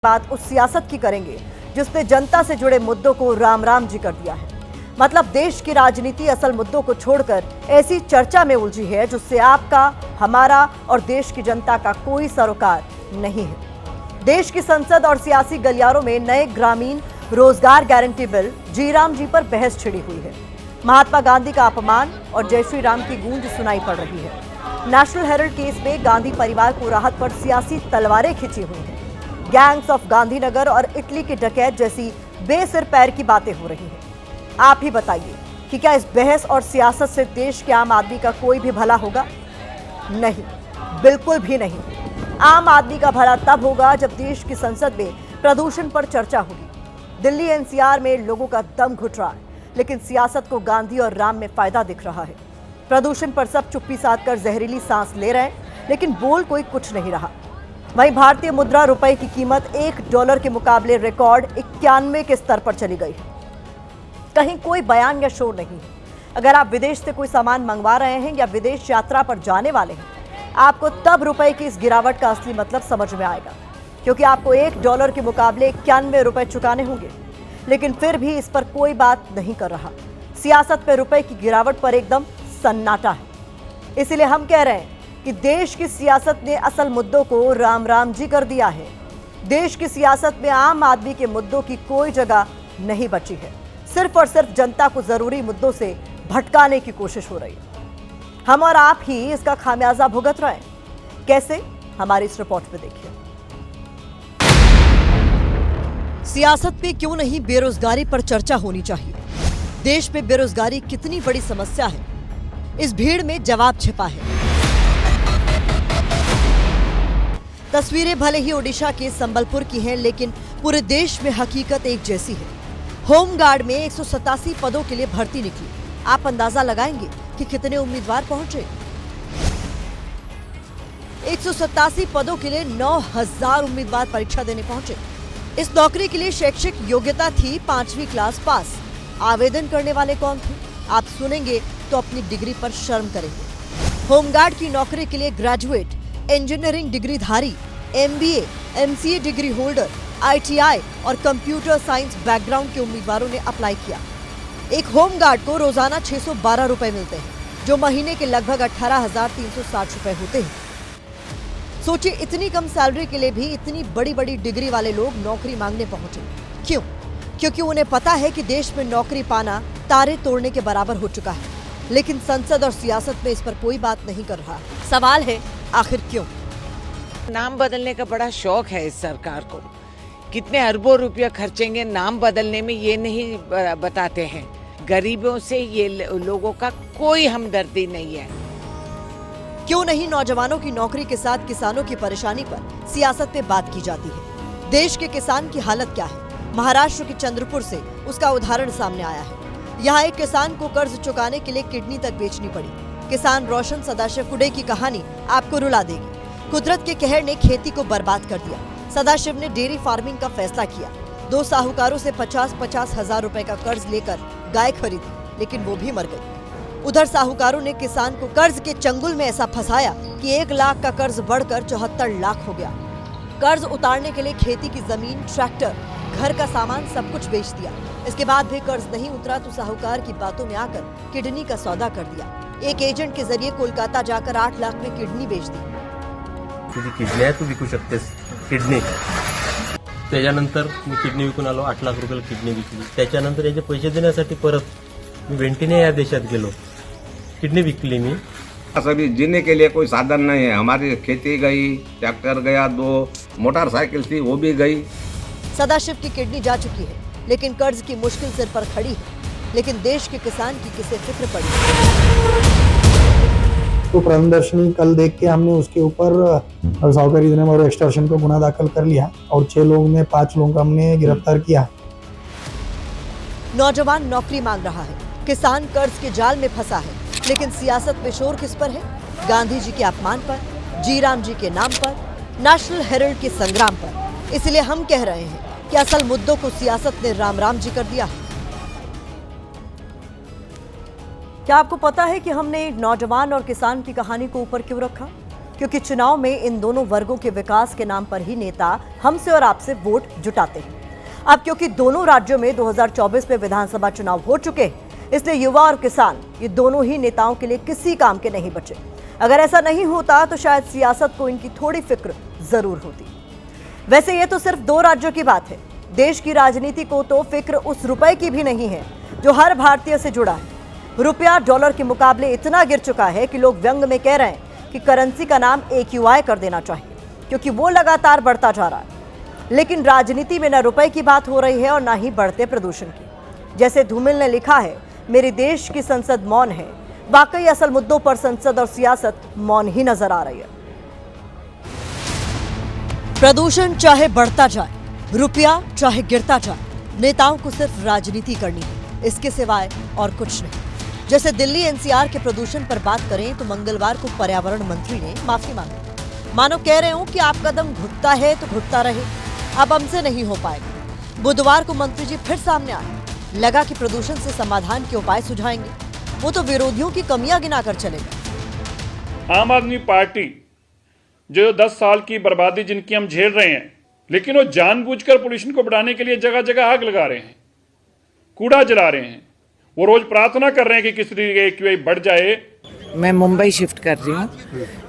बात उस सियासत की करेंगे जिसने जनता से जुड़े मुद्दों को राम राम जी कर दिया है। मतलब देश की राजनीति असल मुद्दों को छोड़कर ऐसी चर्चा में उलझी है जिससे आपका, हमारा और देश की जनता का कोई सरोकार नहीं है। देश की संसद और सियासी गलियारों में नए ग्रामीण रोजगार गारंटी बिल जीराम जी पर बहस छिड़ी हुई है। महात्मा गांधी का अपमान और जय श्री राम की गूंज सुनाई पड़ रही है। नेशनल हेराल्ड केस में गांधी परिवार को राहत पर सियासी तलवारें खिंची हुई हैं। गैंग्स ऑफ गांधीनगर और इटली के डकैत जैसी बेसिर पैर की बातें हो रही हैं। आप ही बताइए कि क्या इस बहस और सियासत से देश के आम आदमी का कोई भी भला होगा? नहीं, बिल्कुल भी नहीं। आम आदमी का भला तब होगा जब देश की संसद में प्रदूषण पर चर्चा होगी। दिल्ली एनसीआर में लोगों का दम घुट रहा है, लेकिन सियासत को गांधी और राम में फायदा दिख रहा है। प्रदूषण पर सब चुप्पी साध कर जहरीली सांस ले रहे हैं, लेकिन बोल कोई कुछ नहीं रहा। वहीं भारतीय मुद्रा रुपए की कीमत $1 के मुकाबले रिकॉर्ड 91 के स्तर पर चली गई है। कहीं कोई बयान या शोर नहीं है। अगर आप विदेश से कोई सामान मंगवा रहे हैं या विदेश यात्रा पर जाने वाले हैं, आपको तब रुपए की इस गिरावट का असली मतलब समझ में आएगा, क्योंकि आपको $1 के मुकाबले 91 रुपए चुकाने होंगे। लेकिन फिर भी इस पर कोई बात नहीं कर रहा। सियासत में रुपए की गिरावट पर एकदम सन्नाटा है। इसीलिए हम कह रहे हैं कि देश की सियासत ने असल मुद्दों को राम राम जी कर दिया है। देश की सियासत में आम आदमी के मुद्दों की कोई जगह नहीं बची है। सिर्फ और सिर्फ जनता को जरूरी मुद्दों से भटकाने की कोशिश हो रही है। हम और आप ही इसका खामियाजा भुगत रहे हैं। कैसे? हमारी इस रिपोर्ट में देखिए। सियासत में क्यों नहीं बेरोजगारी पर चर्चा होनी चाहिए? देश में बेरोजगारी कितनी बड़ी समस्या है, इस भीड़ में जवाब छिपा है। तस्वीरें भले ही ओडिशा के संबलपुर की हैं, लेकिन पूरे देश में हकीकत एक जैसी है। होमगार्ड में 187 पदों के लिए भर्ती निकली। आप अंदाजा लगाएंगे कि कितने उम्मीदवार पहुंचे। 187 पदों के लिए 9000 उम्मीदवार परीक्षा देने पहुंचे। इस नौकरी के लिए शैक्षिक योग्यता थी 5वीं क्लास पास। आवेदन करने वाले कौन थे? आप सुनेंगे तो अपनी डिग्री पर शर्म करेंगे। होमगार्ड की नौकरी के लिए ग्रेजुएट, इंजीनियरिंग डिग्रीधारी, MBA, MCA degree holder, ITI और कंप्यूटर साइंस बैकग्राउंड के उम्मीदवारों ने अप्लाई किया। एक होमगार्ड को रोजाना 612 रुपए मिलते हैं, जो महीने के लगभग 18,360 रुपए होते हैं। सोचिए, इतनी कम सैलरी के लिए भी इतनी बड़ी बड़ी डिग्री वाले लोग नौकरी मांगने पहुंचे। क्यों? क्योंकि उन्हें पता है कि देश में नौकरी पाना तारे तोड़ने के बराबर हो चुका है। लेकिन संसद और सियासत में इस पर कोई बात नहीं कर रहा। सवाल है, आखिर क्यों? नाम बदलने का बड़ा शौक है इस सरकार को। कितने अरबों रुपया खर्चेंगे नाम बदलने में, ये नहीं बताते हैं। गरीबों से ये लोगों का कोई हमदर्दी नहीं है। क्यों नहीं नौजवानों की नौकरी के साथ किसानों की परेशानी पर सियासत में बात की जाती है? देश के किसान की हालत क्या है? महाराष्ट्र के चंद्रपुर से उसका उदाहरण सामने आया है। यहाँ एक किसान को कर्ज चुकाने के लिए किडनी तक बेचनी पड़ी। किसान रोशन सदाशिव कुडे की कहानी आपको रुला देगी। कुदरत के कहर ने खेती को बर्बाद कर दिया। सदाशिव ने डेयरी फार्मिंग का फैसला किया। 2 साहूकारों से 50-50 हजार रुपए का कर्ज लेकर गाय खरीदी, लेकिन वो भी मर गई। उधर साहूकारों ने किसान को कर्ज के चंगुल में ऐसा फंसाया कि 1 लाख का कर्ज बढ़कर 74 लाख हो गया। कर्ज उतारने के लिए खेती की जमीन, ट्रैक्टर, घर का सामान सब कुछ बेच दिया। इसके बाद भी कर्ज नहीं उतरा तो साहूकार की बातों में आकर किडनी का सौदा कर दिया। एक एजेंट के जरिए कोलकाता जाकर 8 लाख में किडनी बेच दी। तुझी किडनी आहे, तू विकू शकतेस किडनी। त्याच्यानंतर मी किडनी विकून आलो, 8 लाख रुपयाला किडनी विकली। त्याच्यानंतर याचे पैसे देण्यासाठी परत मी वेंटिने या देशात गेलो, किडनी विकली मी। सभी जीने के लिए कोई साधन नहीं है। हमारी खेती गई, ट्रैक्टर गया, 2 मोटरसाइकिल थी वो भी गई। सदाशिव की किडनी जा चुकी है, लेकिन कर्ज की मुश्किल सिर पर खड़ी है। लेकिन देश के किसान की किसे फिक्र पड़ी? तो प्रदर्शनी कल देख के हमने उसके ऊपर साहूकारी अधिनियम और एक्सटॉर्शन को गुना दाखिल कर लिया और 5 लोगों को हमने गिरफ्तार किया। नौजवान नौकरी मांग रहा है, किसान कर्ज के जाल में फंसा है, लेकिन सियासत में शोर किस पर है? गांधी जी के अपमान पर, जीराम जी के नाम पर, नेशनल हेराल्ड के संग्राम पर। इसलिए हम कह रहे हैं कि असल मुद्दों को सियासत ने राम राम जी कर दिया है। क्या आपको पता है कि हमने नौजवान और किसान की कहानी को ऊपर क्यों रखा? क्योंकि चुनाव में इन दोनों वर्गों के विकास के नाम पर ही नेता हमसे और आपसे वोट जुटाते हैं। अब क्योंकि दोनों राज्यों में 2024 में विधानसभा चुनाव हो चुके हैं, इसलिए युवा और किसान ये दोनों ही नेताओं के लिए किसी काम के नहीं बचे। अगर ऐसा नहीं होता तो शायद सियासत को इनकी थोड़ी फिक्र जरूर होती। वैसे ये तो सिर्फ 2 राज्यों की बात है। देश की राजनीति को तो फिक्र उस रुपए की भी नहीं है जो हर भारतीय से जुड़ा है। रुपया डॉलर के मुकाबले इतना गिर चुका है कि लोग व्यंग में कह रहे हैं कि करेंसी का नाम AQI कर देना चाहिए, क्योंकि वो लगातार बढ़ता जा रहा है। लेकिन राजनीति में न रुपए की बात हो रही है और न ही बढ़ते प्रदूषण की। जैसे धूमिल ने लिखा है, मेरे देश की संसद मौन है। वाकई असल मुद्दों पर संसद और सियासत मौन ही नजर आ रही है। प्रदूषण चाहे बढ़ता जाए, रुपया चाहे गिरता जाए, नेताओं को सिर्फ राजनीति करनी है, इसके सिवाय और कुछ नहीं। जैसे दिल्ली NCR के प्रदूषण पर बात करें तो मंगलवार को पर्यावरण मंत्री ने माफी मांगी। मानो कह रहे हो कि आप कदम घुटता है तो घुटता रहे, अब हमसे नहीं हो पाएगा। बुधवार को मंत्री जी फिर सामने आए, लगा कि प्रदूषण से समाधान के उपाय सुझाएंगे। वो तो विरोधियों की कमियां गिनाकर चलेगा। आम आदमी पार्टी जो 10 साल की बर्बादी जिनकी हम झेल रहे हैं, लेकिन वो जानबूझकर पोल्यूशन को बढ़ाने के लिए जगह जगह आग लगा रहे हैं, कूड़ा जला रहे हैं। वो रोज प्रार्थना कर रहे हैं कि किस तरीके AQI बढ़ जाए। मैं मुंबई शिफ्ट कर रही हूँ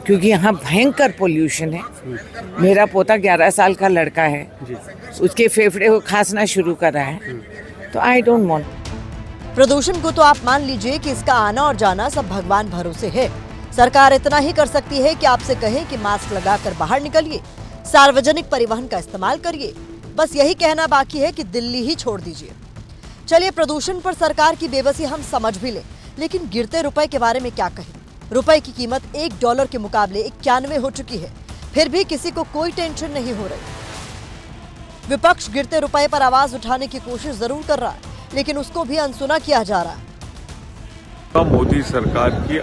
क्योंकि यहाँ भयंकर पोल्यूशन है। मेरा पोता 11 साल का लड़का है, उसके फेफड़े को खांसना शुरू कर रहा है, तो आई डोंट वांट। प्रदूषण को तो आप मान लीजिए कि इसका आना और जाना सब भगवान भरोसे है। सरकार इतना ही कर सकती है कि आपसे कहे कि मास्क लगाकर बाहर निकलिए, सार्वजनिक परिवहन का इस्तेमाल करिए। बस यही कहना बाकी है कि दिल्ली ही छोड़ दीजिए। चलिए, प्रदूषण पर सरकार की बेबसी हम समझ भी लें, लेकिन गिरते रुपए के बारे में क्या कहें। रुपए की कीमत $1 के मुकाबले 91 हो चुकी है, फिर भी किसी को कोई टेंशन नहीं हो रही। विपक्ष गिरते रुपए पर आवाज उठाने की कोशिश जरूर कर रहा है, लेकिन उसको भी अनसुना किया जा रहा है। मोदी सरकार की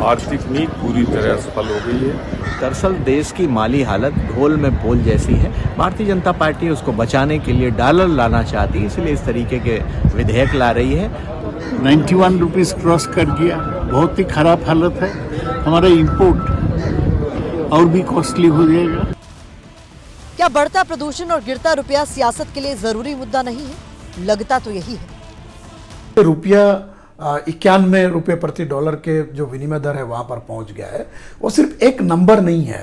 आर्थिक नीति पूरी तरह सफल हो गई है। दरअसल देश की माली हालत ढोल में बोल जैसी है। भारतीय जनता पार्टी उसको बचाने के लिए डॉलर लाना चाहती है, इसलिए इस तरीके के विधेयक ला रही है। 91 रुपीज क्रॉस कर गया, बहुत ही खराब हालत है। हमारा इंपोर्ट और भी कॉस्टली हो जाएगा। क्या बढ़ता प्रदूषण और गिरता रुपया सियासत के लिए जरूरी मुद्दा नहीं है? लगता तो यही है। रुपया 91 रुपये प्रति डॉलर के जो विनिमय दर है वहां पर पहुंच गया है। वो सिर्फ एक नंबर नहीं है,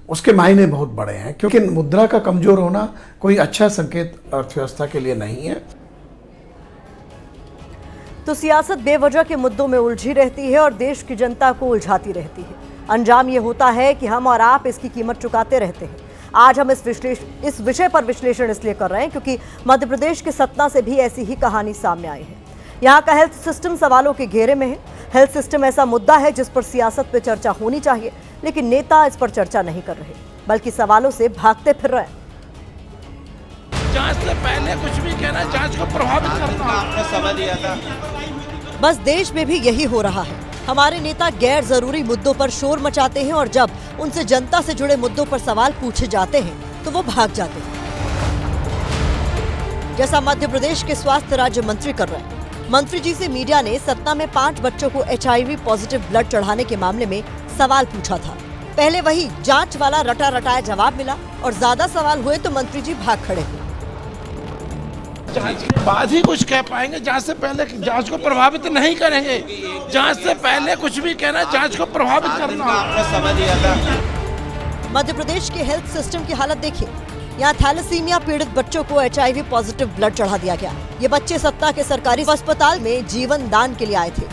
उसके मायने बहुत बड़े हैं, क्योंकि मुद्रा का कमजोर होना कोई अच्छा संकेत अर्थव्यवस्था के लिए नहीं है। तो सियासत बेवजह के मुद्दों में उलझी रहती है और देश की जनता को उलझाती रहती है। अंजाम ये होता है कि हम और आप इसकी कीमत चुकाते रहते हैं। आज हम इस विषय पर विश्लेषण इसलिए कर रहे हैं क्योंकि मध्य प्रदेश के सतना से भी ऐसी ही कहानी सामने आई है। यहाँ का हेल्थ सिस्टम सवालों के घेरे में है। हेल्थ सिस्टम ऐसा मुद्दा है जिस पर सियासत पे चर्चा होनी चाहिए, लेकिन नेता इस पर चर्चा नहीं कर रहे, बल्कि सवालों से भागते फिर रहे हैं। जांच से पहले कुछ भी कहना जांच को प्रभावित करना, आपने समझ लिया था। बस देश में भी यही हो रहा है। हमारे नेता गैर जरूरी मुद्दों पर शोर मचाते हैं और जब उनसे जनता से जुड़े मुद्दों पर सवाल पूछे जाते हैं तो वो भाग जाते हैं, जैसा मध्य प्रदेश के स्वास्थ्य राज्य मंत्री कर रहे हैं। मंत्री जी से मीडिया ने सतना में 5 बच्चों को HIV पॉजिटिव ब्लड चढ़ाने के मामले में सवाल पूछा था। पहले वही जांच वाला रटा रटाया जवाब मिला और ज्यादा सवाल हुए तो मंत्री जी भाग खड़े हुए। जांच के बाद ही कुछ कह पाएंगे, जांच से पहले जांच को प्रभावित नहीं करेंगे। जांच से पहले कुछ भी कहना जांच को प्रभावित करना, आपने समझ लिया था। मध्य प्रदेश के हेल्थ सिस्टम की हालत देखिए। यहाँ थैलेसीमिया पीड़ित बच्चों को HIV पॉजिटिव ब्लड चढ़ा दिया गया। ये बच्चे सतना के सरकारी अस्पताल में जीवन दान के लिए आए थे।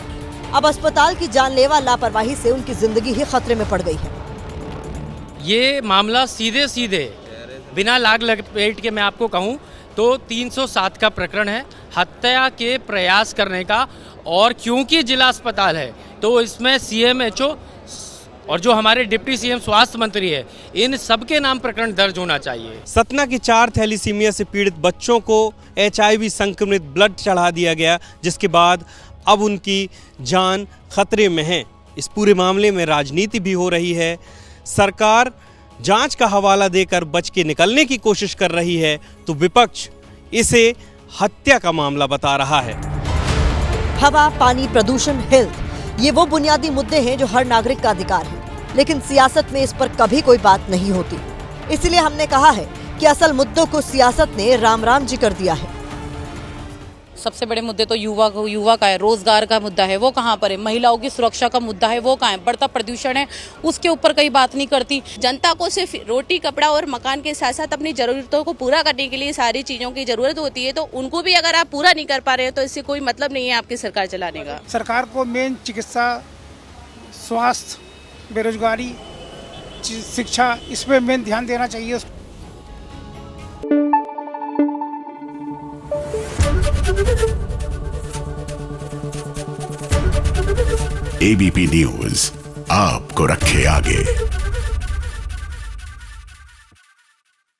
अब अस्पताल की जानलेवा लापरवाही से उनकी जिंदगी ही खतरे में पड़ गई है। ये मामला सीधे बिना लाग लपेट के मैं आपको कहूँ तो 307 का प्रकरण है, हत्या के प्रयास करने का। और क्योंकि जिला अस्पताल है तो इसमें CMHO और जो हमारे डिप्टी CM स्वास्थ्य मंत्री है, इन सबके नाम प्रकरण दर्ज होना चाहिए। सतना की 4 थैलीसीमिया से पीड़ित बच्चों को HIV संक्रमित ब्लड चढ़ा दिया गया, जिसके बाद अब उनकी जान खतरे में है। इस पूरे मामले में राजनीति भी हो रही है। सरकार जांच का हवाला देकर बच के निकलने की कोशिश कर रही है तो विपक्ष इसे हत्या का मामला बता रहा है। हवा, पानी, प्रदूषण, हेल्थ, ये वो बुनियादी मुद्दे हैं जो हर नागरिक का अधिकार है। लेकिन सियासत में इस पर कभी कोई बात नहीं होती। इसलिए हमने कहा है कि असल मुद्दों को सियासत ने राम राम जी कर दिया है। सबसे बड़े मुद्दे तो युवा का है, रोजगार का मुद्दा है, वो कहाँ पर है? महिलाओं की सुरक्षा का मुद्दा है, वो कहाँ है? बढ़ता प्रदूषण है, उसके ऊपर कई बात नहीं करती। जनता को सिर्फ रोटी, कपड़ा और मकान के साथ साथ अपनी जरूरतों को पूरा करने के लिए सारी चीजों की जरूरत होती है, तो उनको भी अगर आप पूरा नहीं कर पा रहे हो तो इससे कोई मतलब नहीं है आपकी सरकार चलाने का। सरकार को मेन चिकित्सा, स्वास्थ्य, बेरोजगारी, शिक्षा, इस पर मेन ध्यान देना चाहिए। एबीपी न्यूज आपको रखे आगे।